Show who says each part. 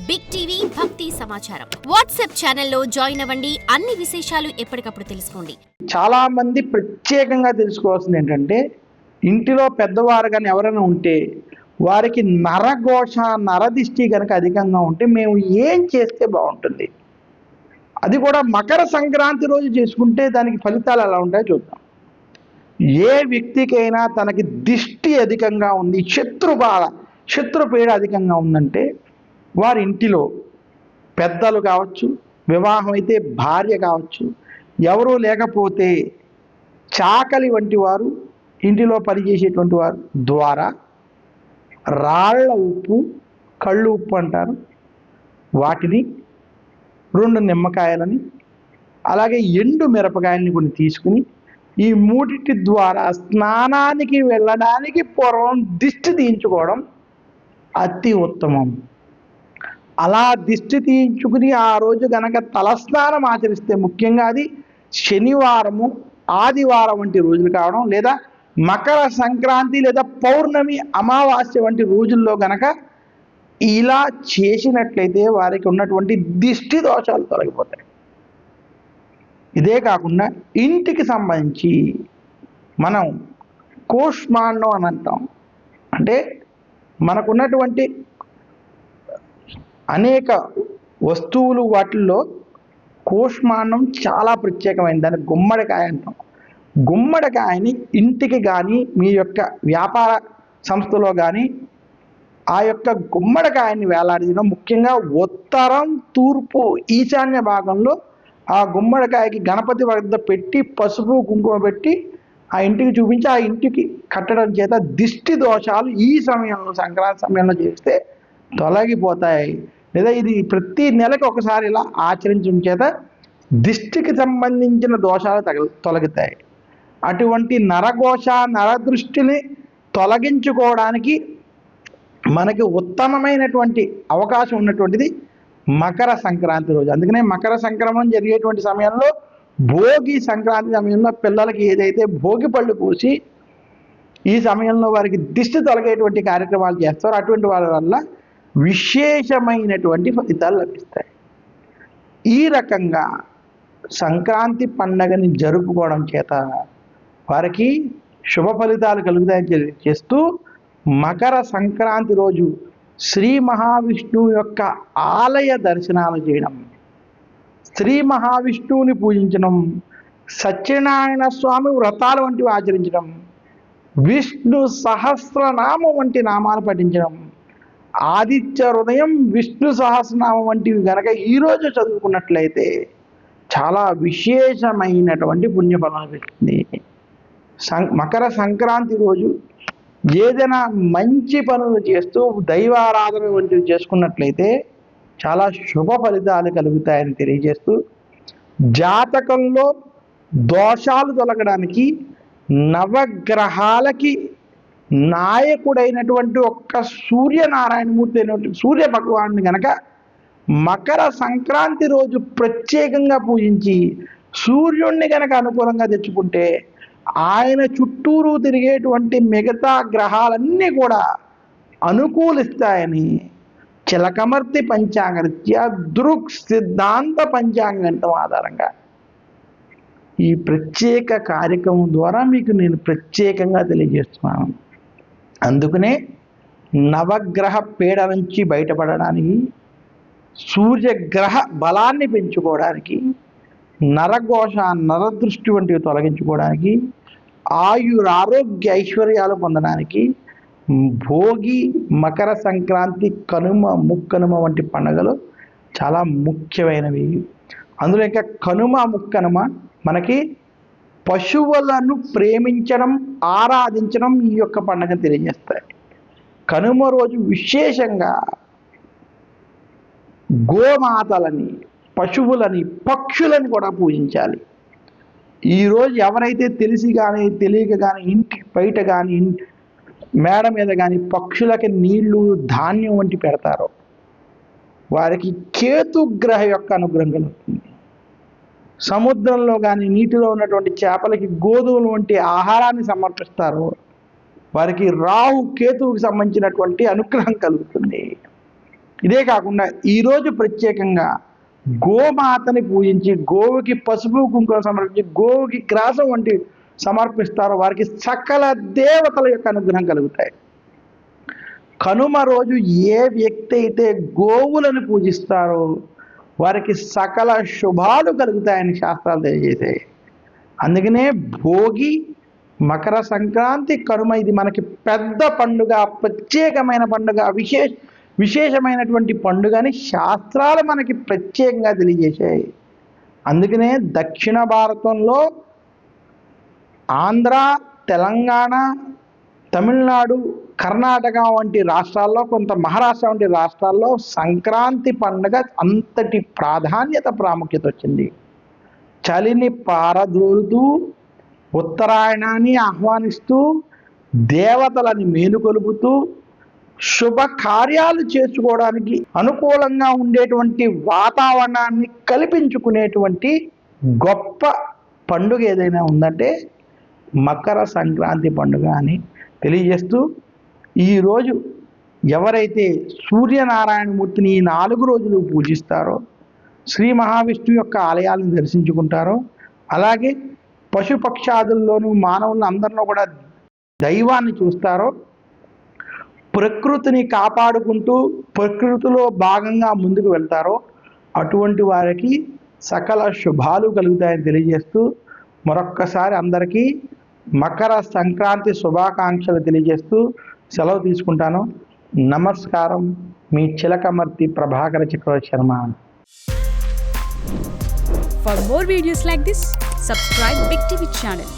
Speaker 1: Big TV భక్తి సమాచారం WhatsApp ఛానల్లో జాయిన్ అవ్వండి. అన్ని విశేషాలు ఎప్పటికప్పుడు తెలుసుకోండి.
Speaker 2: చాలా మంది ప్రత్యేకంగా తెలుసుకోవాల్సింది ఏంటంటే, ఇంటిలో పెద్దవారు కానీ ఎవరైనా ఉంటే వారికి నరఘోష నరదిష్టి కనుక అధికంగా ఉంటే మేము ఏం చేస్తే బాగుంటుంది, అది కూడా మకర సంక్రాంతి రోజు చేసుకుంటే దానికి ఫలితాలు ఎలా ఉంటాయో చూద్దాం. ఏ వ్యక్తికైనా తనకి దిష్టి అధికంగా ఉంది, శత్రుపీడ అధికంగా ఉందంటే వారి ఇంటిలో పెద్దలు కావచ్చు, వివాహం అయితే భార్య కావచ్చు, ఎవరూ లేకపోతే చాకలి వంటి వారు, ఇంటిలో పనిచేసేటువంటి వారు ద్వారా రాళ్ల ఉప్పు, కళ్ళు ఉప్పు అంటారు, వాటిని 2 నిమ్మకాయలని అలాగే ఎండు మిరపకాయలని కొన్ని తీసుకుని ఈ మూడిటి ద్వారా స్నానానికి వెళ్ళడానికి పూర్వం దిష్టి తీయించుకోవడం అతి ఉత్తమం. అలా దిష్టి తీయించుకుని ఆ రోజు గనక తలస్నానం ఆచరిస్తే, ముఖ్యంగా అది శనివారము, ఆదివారం వంటి రోజులు కావడం, లేదా మకర సంక్రాంతి లేదా పౌర్ణమి, అమావాస్య వంటి రోజుల్లో గనక ఇలా చేసినట్లయితే వారికి ఉన్నటువంటి దిష్టి దోషాలు తొలగిపోతాయి. ఇదే కాకుండా ఇంటికి సంబంధించి మనం కూష్మాండం అని అంటాం. అంటే మనకున్నటువంటి అనేక వస్తువులు, వాటిల్లో కూష్మాండం చాలా ప్రత్యేకమైనది. దాన్ని గుమ్మడికాయ అంటాం. గుమ్మడికాయని ఇంటికి కానీ మీ యొక్క వ్యాపార సంస్థలో కానీ ఆ యొక్క గుమ్మడికాయని వేలాడదీయడం, ముఖ్యంగా ఉత్తరం, తూర్పు, ఈశాన్య భాగంలో ఆ గుమ్మడికాయకి గణపతి వద్ద పెట్టి పసుపు కుంకుమ పెట్టి ఆ ఇంటికి చూపించి ఆ ఇంటికి కట్టడం చేత దిష్టి దోషాలు ఈ సమయంలో, సంక్రాంతి సమయంలో చేస్తే తొలగిపోతాయి. లేదా ఇది ప్రతి నెలకు ఒకసారి ఇలా ఆచరించడం చేత దిష్టికి సంబంధించిన దోషాలు తొలగుతాయి. అటువంటి నరఘోష నరదృష్టిని తొలగించుకోవడానికి మనకి ఉత్తమమైనటువంటి అవకాశం ఉన్నటువంటిది మకర సంక్రాంతి రోజు. అందుకనే మకర సంక్రమణం జరిగేటువంటి సమయంలో, భోగి సంక్రాంతి సమయంలో పిల్లలకి ఏదైతే భోగి పళ్ళు పూసి ఈ సమయంలో వారికి దిష్టి తొలగేటువంటి కార్యక్రమాలు చేస్తారో అటువంటి వాళ్ళ వల్ల విశేషమైనటువంటి ఫలితాలు లభిస్తాయి. ఈ రకంగా సంక్రాంతి పండగని జరుపుకోవడం చేత వారికి శుభ ఫలితాలు కలుగుతాయని తెలియజేస్తూ, మకర సంక్రాంతి రోజు శ్రీ మహావిష్ణువు యొక్క ఆలయ దర్శనాలు చేయడం, శ్రీ మహావిష్ణువుని పూజించడం, సత్యనారాయణ స్వామి వ్రతాలు వంటివి ఆచరించడం, విష్ణు సహస్రనామం వంటి నామాలు పఠించడం, ఆదిత్య హృదయం, విష్ణు సహస్రనామం వంటివి గనక ఈరోజు చదువుకున్నట్లయితే చాలా విశేషమైనటువంటి పుణ్యఫలం లభిస్తుంది. మకర సంక్రాంతి రోజు ఏదైనా మంచి పనులు చేస్తూ దైవారాధన వంటివి చేసుకున్నట్లయితే చాలా శుభ ఫలితాలు కలుగుతాయని తెలియజేస్తూ, జాతకంలో దోషాలు తొలగడానికి నవగ్రహాలకి నాయకుడైనటువంటి ఒక్క సూర్యనారాయణమూర్తి అయినటువంటి సూర్య భగవానుని గనక మకర సంక్రాంతి రోజు ప్రత్యేకంగా పూజించి సూర్యుడిని గనక అనుకూలంగా తెచ్చుకుంటే ఆయన చుట్టూరు తిరిగేటువంటి మిగతా గ్రహాలన్నీ కూడా అనుకూలిస్తాయని చిలకమర్తి పంచాంగరీత్యా దృక్ సిద్ధాంత పంచాంగం ఆధారంగా ఈ ప్రత్యేక కార్యక్రమం ద్వారా మీకు నేను ప్రత్యేకంగా తెలియజేస్తున్నాను. అందుకనే నవగ్రహ పీడ నుంచి బయటపడడానికి, సూర్యగ్రహ బలాన్ని పెంచుకోవడానికి, నరఘోష నరదృష్టి వంటివి తొలగించుకోవడానికి, ఆరోగ్య ఐశ్వర్యాలు పొందడానికి భోగి, మకర సంక్రాంతి, కనుమ, ముక్కనుమ వంటి పండుగలు చాలా ముఖ్యమైనవి. అందులో ఇంకా కనుమ, ముక్కనుమ మనకి పశువులను ప్రేమించడం, ఆరాధించడం ఈ యొక్క పండుగను తెలియజేస్తాయి. కనుమ రోజు విశేషంగా గోమాతలని, పశువులని, పక్షులని కూడా పూజించాలి. ఈరోజు ఎవరైతే తెలిసి కానీ తెలియక కానీ ఇంటి బయట కానీ మేడ మీద కానీ పక్షులకి నీళ్లు, ధాన్యం వంటి పెడతారో వారికి కేతుగ్రహ యొక్క అనుగ్రహం కలుగుతుంది. సముద్రంలో కానీ నీటిలో ఉన్నటువంటి చేపలకి గోధుమలు వంటి ఆహారాన్ని సమర్పిస్తారో వారికి రాహు కేతువుకి సంబంధించినటువంటి అనుగ్రహం కలుగుతుంది. ఇదే కాకుండా ఈరోజు ప్రత్యేకంగా గోమాతని పూజించి గోవుకి పసుపు కుంకుమ సమర్పించి గోవుకి గ్రాసం వంటి సమర్పిస్తారో వారికి సకల దేవతల యొక్క అనుగ్రహం కలుగుతాయి. కనుమ రోజు ఏ వ్యక్తి అయితే గోవులను పూజిస్తారో వారికి సకల శుభాలు కలుగుతాయని శాస్త్రాలు తెలియజేశాయి. అందుకనే భోగి, మకర సంక్రాంతి, కనుమ ఇది మనకి పెద్ద పండుగ, ప్రత్యేకమైన పండుగ, విశేషమైనటువంటి పండుగని శాస్త్రాలు మనకి ప్రత్యేకంగా తెలియజేశాయి. అందుకనే దక్షిణ భారతంలో ఆంధ్ర, తెలంగాణ, తమిళనాడు, కర్ణాటక వంటి రాష్ట్రాల్లో, కొంత మహారాష్ట్ర వంటి రాష్ట్రాల్లో సంక్రాంతి పండుగ అంతటి ప్రాముఖ్యత వచ్చింది. చలిని పారదోలుతూ ఉత్తరాయణాన్ని ఆహ్వానిస్తూ దేవతలని మేలుకొలుపుతూ శుభకార్యాలు చేసుకోవడానికి అనుకూలంగా ఉండేటువంటి వాతావరణాన్ని కల్పించుకునేటువంటి గొప్ప పండుగ ఏదైనా ఉందంటే మకర సంక్రాంతి పండుగ అని తెలియజేస్తూ, ఈరోజు ఎవరైతే సూర్యనారాయణమూర్తిని ఈ 4 రోజులు పూజిస్తారో, శ్రీ మహావిష్ణువు యొక్క ఆలయాలను దర్శించుకుంటారో, అలాగే పశుపక్షాదుల్లోనూ మానవులను అందరిలో కూడా దైవాన్ని చూస్తారో, ప్రకృతిని కాపాడుకుంటూ ప్రకృతిలో భాగంగా ముందుకు వెళ్తారో అటువంటి వారికి సకల శుభాలు కలుగుతాయని తెలియజేస్తూ మరొక్కసారి అందరికీ మకర సంక్రాంతి శుభాకాంక్షలు తెలియజేస్తూ సెలవు తీసుకుంటాను. నమస్కారం. మీ చిలకమర్తి ప్రభాకర చక్రవర్తి Sharma.
Speaker 3: For more videos like this, subscribe Big TV channel.